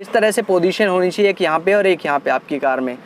इस तरह से पोजीशन होनी चाहिए, एक यहाँ पे और एक यहाँ पे आपकी कार में।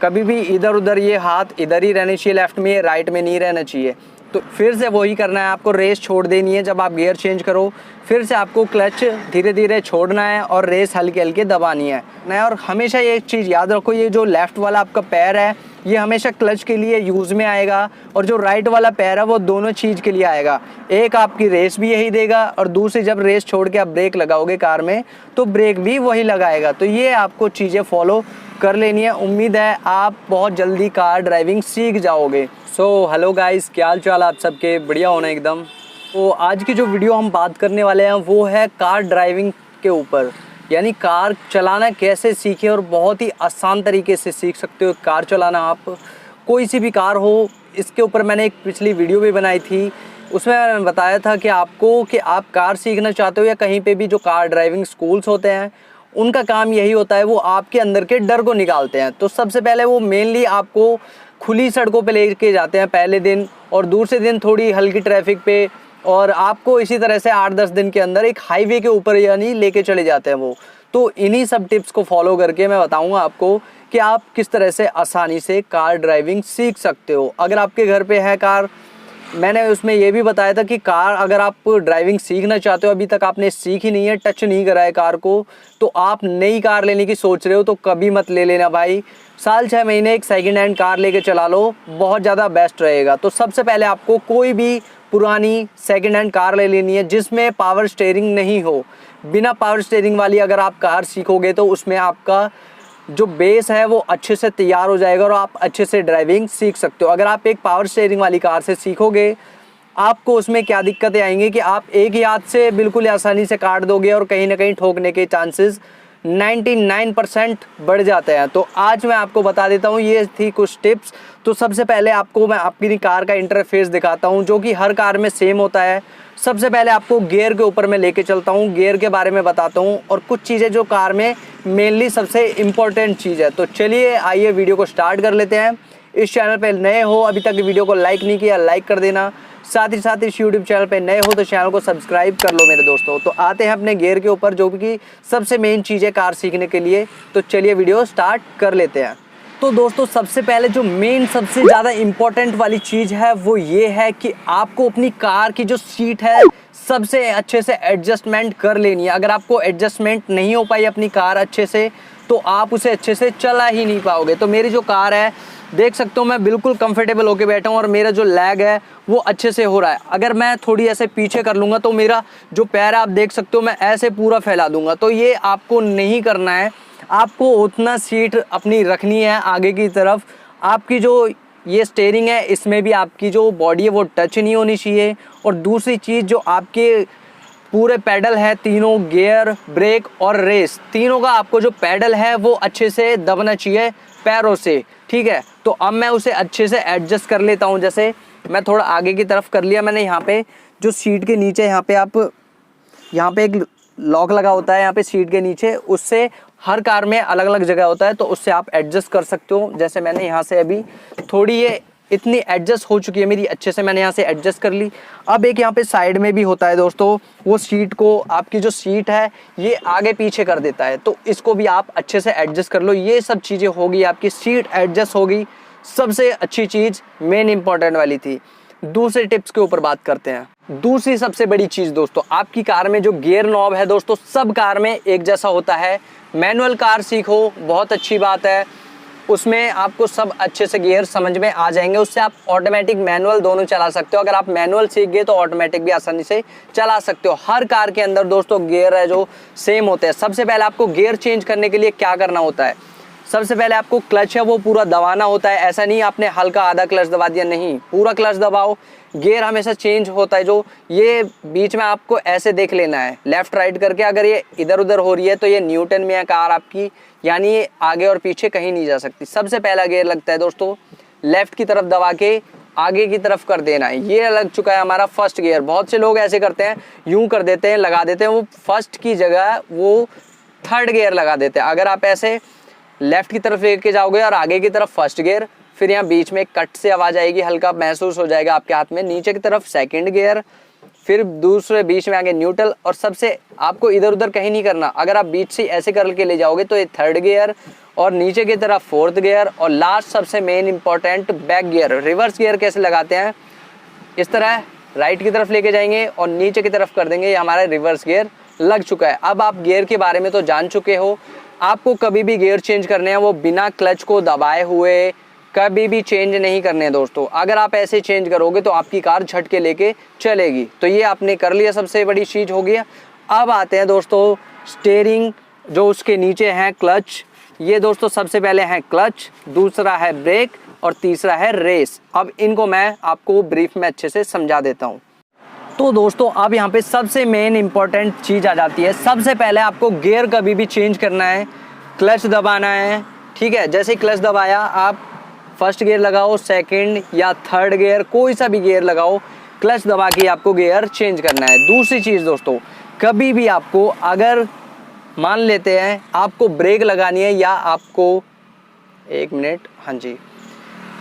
कभी भी इधर उधर ये हाथ इधर ही रहने चाहिए, लेफ्ट में, राइट में नहीं रहना चाहिए। तो फिर से वही करना है आपको, रेस छोड़ देनी है जब आप गियर चेंज करो। फिर से आपको क्लच धीरे धीरे छोड़ना है और रेस हल्के हल्के दबानी है। और हमेशा ये एक चीज़ याद रखो, ये जो लेफ़्ट वाला आपका पैर है ये हमेशा क्लच के लिए यूज़ में आएगा, और जो राइट वाला पैर है वो दोनों चीज़ के लिए आएगा। एक आपकी रेस भी यही देगा, और दूसरी जब रेस छोड़ के आप ब्रेक लगाओगे कार में तो ब्रेक भी वही लगाएगा। तो ये आपको चीज़ें फॉलो कर लेनी है। उम्मीद है आप बहुत जल्दी कार ड्राइविंग सीख जाओगे। सो हेलो गाइस, क्या हाल चाल आप सबके? बढ़िया होना एकदम। तो आज की जो वीडियो हम बात करने वाले हैं वो है कार ड्राइविंग के ऊपर, यानी कार चलाना कैसे सीखें, और बहुत ही आसान तरीके से सीख सकते हो कार चलाना। आप कोई सी भी कार हो, इसके ऊपर मैंने एक पिछली वीडियो भी बनाई थी, उसमें मैंने बताया था कि आपको कि आप कार सीखना चाहते हो या कहीं पे भी जो कार ड्राइविंग स्कूल्स होते हैं उनका काम यही होता है, वो आपके अंदर के डर को निकालते हैं। तो सबसे पहले वो मेनली आपको खुली सड़कों पे लेके जाते हैं पहले दिन, और दूसरे दिन थोड़ी हल्की ट्रैफिक पे, और आपको इसी तरह से 8-10 दिन के अंदर एक हाईवे के ऊपर यानी लेके चले जाते हैं वो। तो इन्हीं सब टिप्स को फॉलो करके मैं बताऊंगा आपको कि आप किस तरह से आसानी से कार ड्राइविंग सीख सकते हो। अगर आपके घर पे है कार, मैंने उसमें ये भी बताया था कि कार अगर आप ड्राइविंग सीखना चाहते हो, अभी तक आपने सीखी नहीं है, टच नहीं करा है कार को, तो आप नई कार लेने की सोच रहे हो तो कभी मत ले लेना भाई। साल 6 महीने एक सेकंड हैंड कार लेके चला लो, बहुत ज़्यादा बेस्ट रहेगा। तो सबसे पहले आपको कोई भी पुरानी सेकंड हैंड कार ले लेनी है जिसमें पावर स्टीयरिंग नहीं हो। बिना पावर स्टीयरिंग वाली अगर आप कार सीखोगे तो उसमें आपका जो बेस है वो अच्छे से तैयार हो जाएगा और आप अच्छे से ड्राइविंग सीख सकते हो। अगर आप एक पावर स्टीयरिंग वाली कार से सीखोगे, आपको उसमें क्या दिक्कतें आएंगी कि आप एक ही हाथ से बिल्कुल आसानी से काट दोगे और कहीं ना कहीं ठोकने के चांसेस 99% बढ़ जाते हैं। तो आज मैं आपको बता देता हूँ, ये थी कुछ टिप्स। तो सबसे पहले आपको मैं अपनी कार का इंटरफेस दिखाता हूँ जो कि हर कार में सेम होता है। सबसे पहले आपको गियर के ऊपर मैं लेके चलता हूँ, गियर के बारे में बताता हूँ और कुछ चीज़ें जो कार में मेनली सबसे इम्पॉर्टेंट चीज़ है। तो चलिए आइए वीडियो को स्टार्ट कर लेते हैं। इस चैनल पे नए हो, अभी तक वीडियो को लाइक नहीं किया, लाइक कर देना। साथ ही साथ इस यूट्यूब चैनल पे नए हो तो चैनल को सब्सक्राइब कर लो मेरे दोस्तों। तो आते हैं अपने गियर के ऊपर, जो कि सबसे मेन चीज़ है कार सीखने के लिए। तो चलिए वीडियो स्टार्ट कर लेते हैं। तो दोस्तों सबसे पहले जो मेन सबसे ज़्यादा इम्पोर्टेंट वाली चीज़ है वो ये है कि आपको अपनी कार की जो सीट है सबसे अच्छे से एडजस्टमेंट कर लेनी है। अगर आपको एडजस्टमेंट नहीं हो पाई अपनी कार अच्छे से, तो आप उसे अच्छे से चला ही नहीं पाओगे। तो मेरी जो कार है, देख सकते हो मैं बिल्कुल कंफर्टेबल होके बैठा हूँ और मेरा जो लेग है वो अच्छे से हो रहा है। अगर मैं थोड़ी ऐसे पीछे कर लूँगा तो मेरा जो पैर है आप देख सकते हो मैं ऐसे पूरा फैला दूंगा। तो ये आपको नहीं करना है, आपको उतना सीट अपनी रखनी है आगे की तरफ। आपकी जो ये स्टीयरिंग है इसमें भी आपकी जो बॉडी है वो टच नहीं होनी चाहिए। और दूसरी चीज़, जो आपके पूरे पैडल है, तीनों गियर, ब्रेक और रेस, तीनों का आपको जो पैडल है वो अच्छे से दबना चाहिए पैरों से, ठीक है। तो अब मैं उसे अच्छे से एडजस्ट कर लेता हूँ। जैसे मैं थोड़ा आगे की तरफ कर लिया मैंने। यहाँ पे जो सीट के नीचे यहाँ पे एक लॉक लगा होता है यहाँ पे सीट के नीचे, उससे हर कार में अलग अलग जगह होता है, तो उससे आप एडजस्ट कर सकते हो। जैसे मैंने यहाँ से अभी थोड़ी ये इतनी एडजस्ट हो चुकी है मेरी, अच्छे से मैंने यहाँ से एडजस्ट कर ली। अब एक यहाँ पे साइड में भी होता है दोस्तों, वो सीट को, आपकी जो सीट है ये आगे पीछे कर देता है, तो इसको भी आप अच्छे से एडजस्ट कर लो। ये सब चीज़ें होगी, आपकी सीट एडजस्ट होगी, सबसे अच्छी चीज़ मेन इंपॉर्टेंट वाली थी। दूसरे टिप्स के ऊपर बात करते हैं। दूसरी सबसे बड़ी चीज़ दोस्तों, आपकी कार में जो गियर नॉब है दोस्तों, सब कार में एक जैसा होता है। मैनुअल कार सीखो, बहुत अच्छी बात है, उसमें आपको सब अच्छे से गियर समझ में आ जाएंगे। उससे आप ऑटोमेटिक मैनुअल दोनों चला सकते हो। अगर आप मैनुअल सीख गए तो ऑटोमेटिक भी आसानी से चला सकते हो। हर कार के अंदर दोस्तों गियर है जो सेम होते हैं। सबसे पहले आपको गियर चेंज करने के लिए क्या करना होता है, सबसे पहले आपको क्लच है वो पूरा दबाना होता है। ऐसा नहीं आपने हल्का आधा क्लच दबा दिया, नहीं, पूरा क्लच दबाओ। गियर हमेशा चेंज होता है, जो ये बीच में आपको ऐसे देख लेना है लेफ्ट राइट करके। अगर ये इधर उधर हो रही है तो ये न्यूटन में है कार आपकी, यानी ये आगे और पीछे कहीं नहीं जा सकती। सबसे पहला गियर लगता है दोस्तों, लेफ्ट की तरफ दबा के आगे की तरफ कर देना है। ये लग चुका है हमारा फर्स्ट गियर। बहुत से लोग ऐसे करते हैं, यूं कर देते हैं, लगा देते हैं, वो फर्स्ट की जगह वो थर्ड गियर लगा देते हैं। अगर आप ऐसे लेफ्ट की तरफ लेके जाओगे और आगे की तरफ फर्स्ट गियर, फिर यहाँ बीच में कट से आवाज़ आएगी, हल्का महसूस हो जाएगा आपके हाथ में, नीचे की तरफ सेकंड गियर, फिर दूसरे बीच में आगे न्यूट्रल, और सबसे आपको इधर उधर कहीं नहीं करना। अगर आप बीच से ऐसे करके ले जाओगे तो ये थर्ड गियर, और नीचे की तरफ फोर्थ गियर, और लास्ट सबसे main important back gear. Reverse gear कैसे लगाते हैं, इस तरह राइट की तरफ लेके जाएंगे और नीचे की तरफ कर देंगे, ये हमारा रिवर्स गियर लग चुका है। अब आप गियर के बारे में तो जान चुके हो। आपको कभी भी गियर चेंज करने हैं वो बिना क्लच को दबाए हुए कभी भी चेंज नहीं करने हैं दोस्तों। अगर आप ऐसे चेंज करोगे तो आपकी कार झटके लेके चलेगी। तो ये आपने कर लिया, सबसे बड़ी चीज़ हो गया। अब आते हैं दोस्तों स्टीयरिंग, जो उसके नीचे हैं क्लच। ये दोस्तों सबसे पहले है क्लच, दूसरा है ब्रेक और तीसरा है रेस। अब इनको मैं आपको ब्रीफ में अच्छे से समझा देता हूँ। तो दोस्तों अब यहाँ पे सबसे मेन इंपॉर्टेंट चीज़ आ जाती है। सबसे पहले आपको गियर कभी भी चेंज करना है, क्लच दबाना है, ठीक है। जैसे क्लच दबाया, आप फर्स्ट गियर लगाओ, सेकंड या थर्ड गियर, कोई सा भी गियर लगाओ, क्लच दबा के आपको गियर चेंज करना है। दूसरी चीज़ दोस्तों, कभी भी आपको अगर मान लेते हैं आपको ब्रेक लगानी है, या आपको एक मिनट, हाँ जी,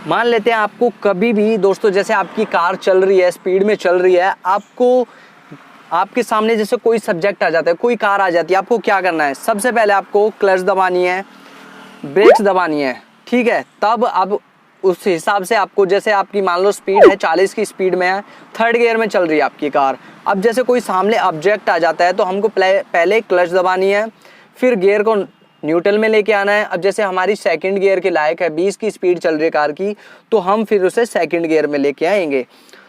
मान लेते हैं आपको कभी भी दोस्तों, जैसे आपकी कार चल रही है, स्पीड में चल रही है, आपको आपके सामने जैसे कोई सब्जेक्ट आ जाता है, कोई कार आ जाती है, आपको क्या करना है, सबसे पहले आपको क्लच दबानी है, ब्रेक्स दबानी है, ठीक है। तब अब उस हिसाब से आपको, जैसे आपकी मान लो स्पीड है 40 की स्पीड में है, थर्ड गियर में चल रही है आपकी कार। अब जैसे कोई सामने ऑब्जेक्ट आ जाता है तो हमको पहले क्लच दबानी है, फिर गियर को न्यूट्रल में लेके आना है। अब जैसे हमारी सेकंड गियर के लायक है, 20 की स्पीड चल रही है कार की, तो हम फिर उसे सेकंड गियर में लेके आएंगे।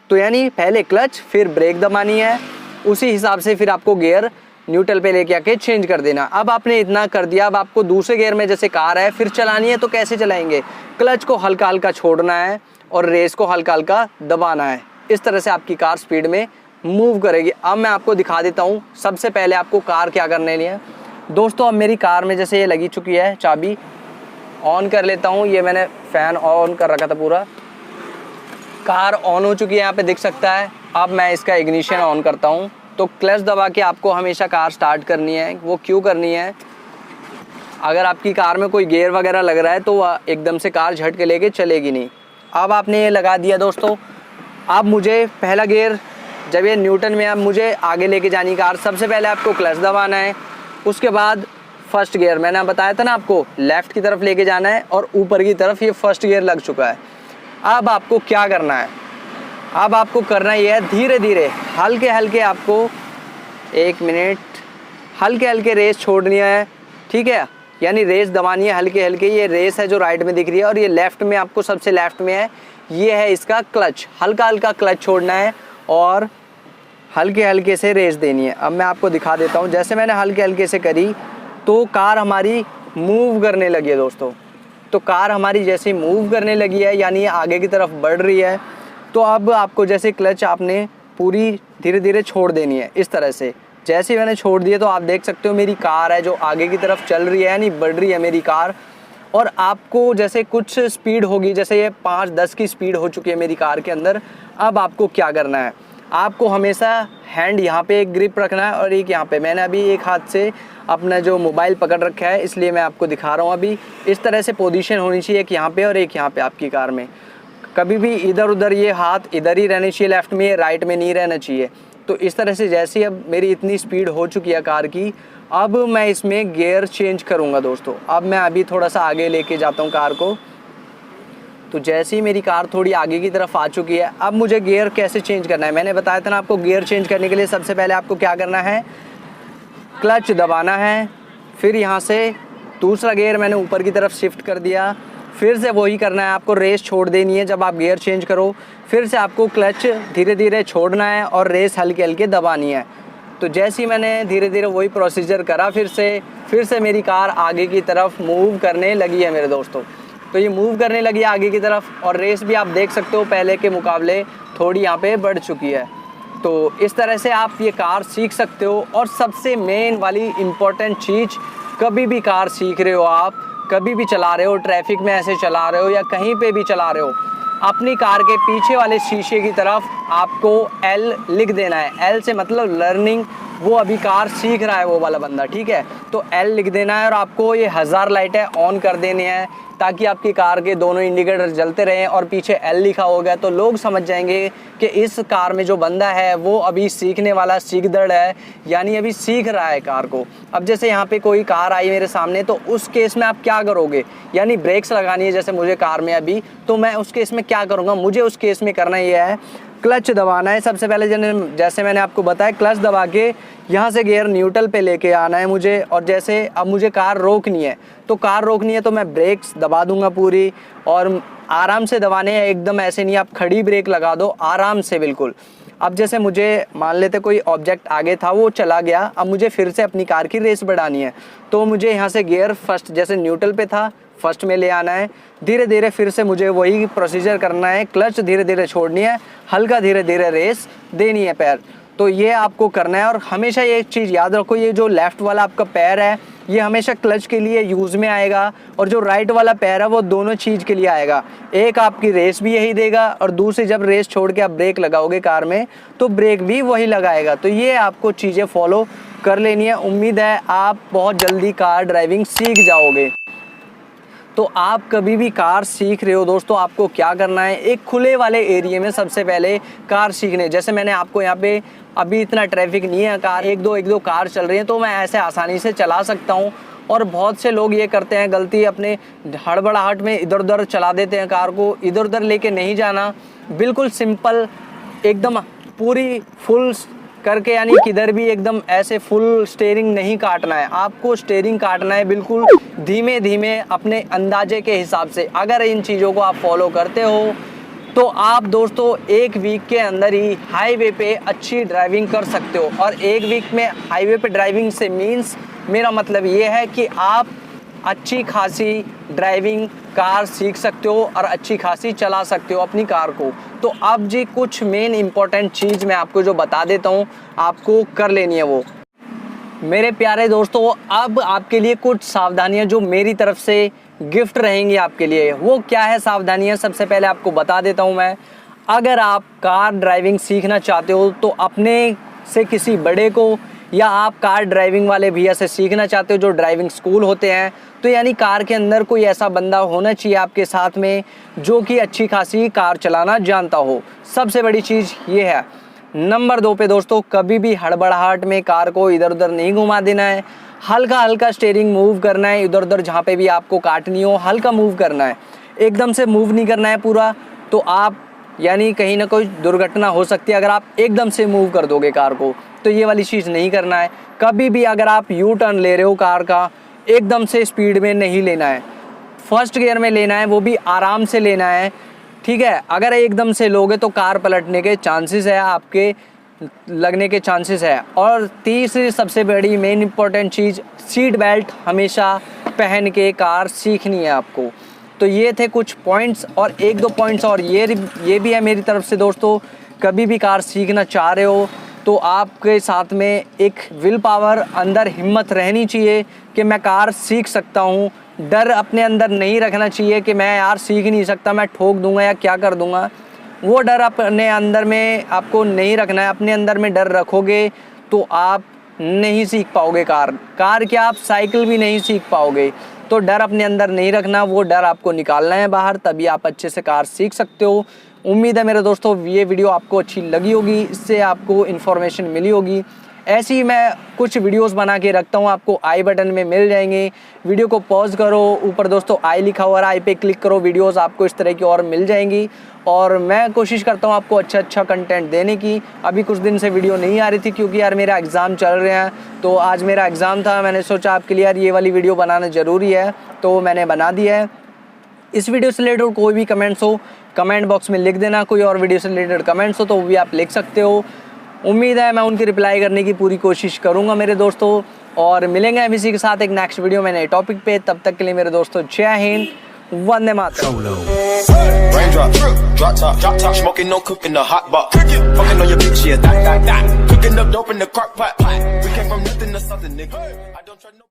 तो यानी पहले क्लच फिर ब्रेक दबानी है, उसी हिसाब से फिर आपको गियर न्यूट्रल पे लेके आके चेंज कर देना। अब आपने इतना कर दिया, अब आपको दूसरे गियर में जैसे कार है फिर चलानी है, तो कैसे चलाएंगे, क्लच को हल्का हल्का छोड़ना है और रेस को हल्का हल्का दबाना है। इस तरह से आपकी कार स्पीड में मूव करेगी। अब मैं आपको दिखा देता हूँ। सबसे पहले आपको कार क्या करने लिए दोस्तों, अब मेरी कार में जैसे ये लगी चुकी है, चाबी ऑन कर लेता हूँ। ये मैंने फ़ैन ऑन कर रखा था, पूरा कार ऑन हो चुकी है, यहाँ पे दिख सकता है। अब मैं इसका इग्निशन ऑन करता हूँ। तो क्लच दबा के आपको हमेशा कार स्टार्ट करनी है। वो क्यों करनी है, अगर आपकी कार में कोई गियर वगैरह लग रहा है तो वह एकदम से कार झटके लेके चलेगी नहीं। अब आपने ये लगा दिया दोस्तों। अब मुझे पहला गियर जब ये न्यूटन में, अब मुझे आगे लेके जानी कार, सबसे पहले आपको क्लच दबाना है, उसके बाद फर्स्ट गियर, मैंने बताया था ना आपको लेफ़्ट की तरफ लेके जाना है, और ऊपर की तरफ ये फर्स्ट गियर लग चुका है। अब आपको क्या करना है, अब आपको करना ये है धीरे धीरे हल्के हल्के, आपको एक मिनट, हल्के हल्के रेस छोड़नी है, ठीक है, यानी रेस दबानी है हल्के हल्के। ये रेस है जो राइट में दिख रही है, और ये लेफ़्ट में आपको सबसे लेफ़्ट में है, ये है इसका क्लच। हल्का हल्का क्लच छोड़ना है और हल्के हल्के से रेस देनी है। अब मैं आपको दिखा देता हूँ। जैसे मैंने हल्के हल्के से करी तो कार हमारी मूव करने लगी है दोस्तों। तो कार हमारी जैसे मूव करने लगी है, यानी आगे की तरफ बढ़ रही है, तो अब आपको जैसे क्लच आपने पूरी धीरे धीरे छोड़ देनी है इस तरह से। जैसे ही मैंने छोड़ दिया तो आप देख सकते हो मेरी कार है जो आगे की तरफ चल रही है, यानी बढ़ रही है मेरी कार। और आपको जैसे कुछ स्पीड होगी, जैसे ये 5-10 की स्पीड हो चुकी है मेरी कार के अंदर। अब आपको क्या करना है, आपको हमेशा हैंड यहाँ पे एक ग्रिप रखना है और एक यहाँ पे। मैंने अभी एक हाथ से अपना जो मोबाइल पकड़ रखा है, इसलिए मैं आपको दिखा रहा हूँ। अभी इस तरह से पोजीशन होनी चाहिए, एक यहाँ पे और एक यहाँ पे आपकी कार में। कभी भी इधर उधर ये हाथ इधर ही रहनी चाहिए, लेफ़्ट में, राइट में नहीं रहना चाहिए। तो इस तरह से जैसे अब मेरी इतनी स्पीड हो चुकी है कार की, अब मैं इसमें गियर चेंज करूँगा दोस्तों। अब मैं अभी थोड़ा सा आगे लेके जाता हूँ कार को। तो जैसे ही मेरी कार थोड़ी आगे की तरफ आ चुकी है, अब मुझे गियर कैसे चेंज करना है, मैंने बताया था ना आपको। गियर चेंज करने के लिए सबसे पहले आपको क्या करना है, क्लच दबाना है, फिर यहाँ से दूसरा गियर मैंने ऊपर की तरफ शिफ्ट कर दिया, फिर से वही करना है आपको, रेस छोड़ देनी है जब आप गियर चेंज करो। फिर से आपको क्लच धीरे धीरे छोड़ना है और रेस हल्के हल्के दबानी है। तो जैसे ही मैंने धीरे धीरे वही प्रोसीजर करा, फिर से मेरी कार आगे की तरफ मूव करने लगी है मेरे दोस्तों। तो ये मूव करने लगी है आगे की तरफ, और रेस भी आप देख सकते हो पहले के मुकाबले थोड़ी यहाँ पे बढ़ चुकी है। तो इस तरह से आप ये कार सीख सकते हो। और सबसे मेन वाली इम्पोर्टेंट चीज़, कभी भी कार सीख रहे हो आप, कभी भी चला रहे हो, ट्रैफिक में ऐसे चला रहे हो या कहीं पे भी चला रहे हो, अपनी कार के पीछे वाले शीशे की तरफ आपको L लिख देना है। L से मतलब लर्निंग, वो अभी कार सीख रहा है वो वाला बंदा, ठीक है। तो L लिख देना है और आपको ये 1000 लाइटें ऑन कर देनी है ताकि आपकी कार के दोनों इंडिकेटर जलते रहें और पीछे L लिखा होगा तो लोग समझ जाएंगे कि इस कार में जो बंदा है वो अभी सीखने वाला सीखदड़ है, यानी अभी सीख रहा है कार को। अब जैसे यहाँ पे कोई कार आई मेरे सामने तो उस केस में आप क्या करोगे, यानी ब्रेक्स लगानी है जैसे मुझे कार में अभी, तो मैं उस केस में क्या करूँगा, मुझे उस केस में करना ये है क्लच दबाना है सबसे पहले। जैसे मैंने आपको बताया क्लच दबा के यहाँ से गियर न्यूट्रल पे लेके आना है मुझे। और जैसे अब मुझे कार रोकनी है तो कार रोकनी है तो मैं ब्रेक्स दबा दूंगा पूरी, और आराम से दबाने हैं, एकदम ऐसे नहीं आप खड़ी ब्रेक लगा दो, आराम से बिल्कुल। अब जैसे मुझे मान लेते कोई ऑब्जेक्ट आगे था वो चला गया, अब मुझे फिर से अपनी कार की रेस बढ़ानी है तो मुझे यहाँ से गियर फर्स्ट जैसे न्यूट्रल पे था फर्स्ट में ले आना है, धीरे धीरे फिर से मुझे वही प्रोसीजर करना है, क्लच धीरे धीरे छोड़नी है, हल्का धीरे धीरे रेस देनी है पैर। तो ये आपको करना है। और हमेशा ये एक चीज़ याद रखो, ये जो लेफ़्ट वाला आपका पैर है ये हमेशा क्लच के लिए यूज़ में आएगा और जो राइट वाला पैर है वो दोनों चीज़ के लिए आएगा। एक आपकी रेस भी यही देगा और दूसरी जब रेस छोड़ के आप ब्रेक लगाओगे कार में तो ब्रेक भी वही लगाएगा। तो ये आपको चीज़ें फॉलो कर लेनी है। उम्मीद है आप बहुत जल्दी कार ड्राइविंग सीख जाओगे। तो आप कभी भी कार सीख रहे हो दोस्तों, आपको क्या करना है, एक खुले वाले एरिया में सबसे पहले कार सीखने। जैसे मैंने आपको यहाँ पे अभी इतना ट्रैफिक नहीं है, कार एक दो कार चल रही है तो मैं ऐसे आसानी से चला सकता हूँ। और बहुत से लोग ये करते हैं गलती, अपने हड़बड़ाहट में इधर उधर चला देते हैं कार को। इधर उधर लेके नहीं जाना, बिल्कुल सिंपल एकदम पूरी फुल करके, यानी किधर भी एकदम ऐसे फुल स्टीयरिंग नहीं काटना है, आपको स्टीयरिंग काटना है बिल्कुल धीमे धीमे अपने अंदाजे के हिसाब से। अगर इन चीज़ों को आप फॉलो करते हो तो आप दोस्तों एक वीक के अंदर ही हाईवे पे अच्छी ड्राइविंग कर सकते हो। और एक वीक में हाईवे पे ड्राइविंग से मीन्स मेरा मतलब ये है कि आप अच्छी खासी ड्राइविंग कार सीख सकते हो और अच्छी खासी चला सकते हो अपनी कार को। तो अब जी कुछ मेन इंपॉर्टेंट चीज़ मैं आपको जो बता देता हूँ, आपको कर लेनी है वो। मेरे प्यारे दोस्तों, अब आपके लिए कुछ सावधानियाँ जो मेरी तरफ से गिफ्ट रहेंगी आपके लिए। वो क्या है सावधानियाँ, सबसे पहले आपको बता देता हूँ मैं। अगर आप कार ड्राइविंग सीखना चाहते हो तो अपने से किसी बड़े को, या आप कार ड्राइविंग वाले भैया से सीखना चाहते हो जो ड्राइविंग स्कूल होते हैं, तो यानी कार के अंदर कोई ऐसा बंदा होना चाहिए आपके साथ में जो कि अच्छी खासी कार चलाना जानता हो। सबसे बड़ी चीज़ ये है। नंबर 2 पे दोस्तों, कभी भी हड़बड़ाहट में कार को इधर उधर नहीं घुमा देना है, हल्का हल्का स्टीयरिंग मूव करना है, इधर उधर जहाँ पे भी आपको काटनी हो हल्का मूव करना है, एकदम से मूव नहीं करना है पूरा। तो आप यानी कहीं ना कोई दुर्घटना हो सकती है अगर आप एकदम से मूव कर दोगे कार को, तो ये वाली चीज़ नहीं करना है। कभी भी अगर आप यू टर्न ले रहे हो कार का, एकदम से स्पीड में नहीं लेना है, फर्स्ट गियर में लेना है, वो भी आराम से लेना है, ठीक है। अगर एकदम से लोगे तो कार पलटने के चांसेस है, आपके लगने के चांसेस है। और तीसरी सबसे बड़ी मेन इंपॉर्टेंट चीज़, सीट बेल्ट हमेशा पहन के कार सीखनी है आपको। तो ये थे कुछ पॉइंट्स, और 1-2 पॉइंट्स और ये भी है मेरी तरफ से दोस्तों। कभी भी कार सीखना चाह रहे हो तो आपके साथ में एक विल पावर, अंदर हिम्मत रहनी चाहिए कि मैं कार सीख सकता हूँ। डर अपने अंदर नहीं रखना चाहिए कि मैं यार सीख नहीं सकता, मैं ठोक दूंगा या क्या कर दूंगा। वो डर अपने अंदर में आपको नहीं रखना है। अपने अंदर में डर रखोगे तो आप नहीं सीख पाओगे कार क्या, आप साइकिल भी नहीं सीख पाओगे। तो डर अपने अंदर नहीं रखना, वो डर आपको निकालना है बाहर, तभी आप अच्छे से कार सीख सकते हो। उम्मीद है मेरे दोस्तों ये वीडियो आपको अच्छी लगी होगी, इससे आपको इन्फॉर्मेशन मिली होगी। ऐसी ही मैं कुछ वीडियोस बना के रखता हूँ, आपको आई बटन में मिल जाएंगे। वीडियो को पॉज करो, ऊपर दोस्तों आई लिखा हुआ है, आई पे क्लिक करो, वीडियोस आपको इस तरह की और मिल जाएंगी। और मैं कोशिश करता हूँ आपको अच्छा कंटेंट देने की। अभी कुछ दिन से वीडियो नहीं आ रही थी क्योंकि यार मेरा एग्ज़ाम चल रहे हैं, तो आज मेरा एग्ज़ाम था, मैंने सोचा आपके लिए यार ये वाली वीडियो बनाना ज़रूरी है, तो मैंने बना दी है। इस वीडियो से रिलेटेड कोई भी कमेंट्स हो कमेंट बॉक्स में लिख देना, कोई और वीडियो से रिलेटेड कमेंट्स हो तो वो भी आप लिख सकते हो। उम्मीद है मैं उनकी रिप्लाई करने की पूरी कोशिश करूंगा मेरे दोस्तों, और मिलेंगे हम इसी के साथ एक नेक्स्ट वीडियो में नए टॉपिक पे। तब तक के लिए मेरे दोस्तों जय हिंद, वंदे मातरम।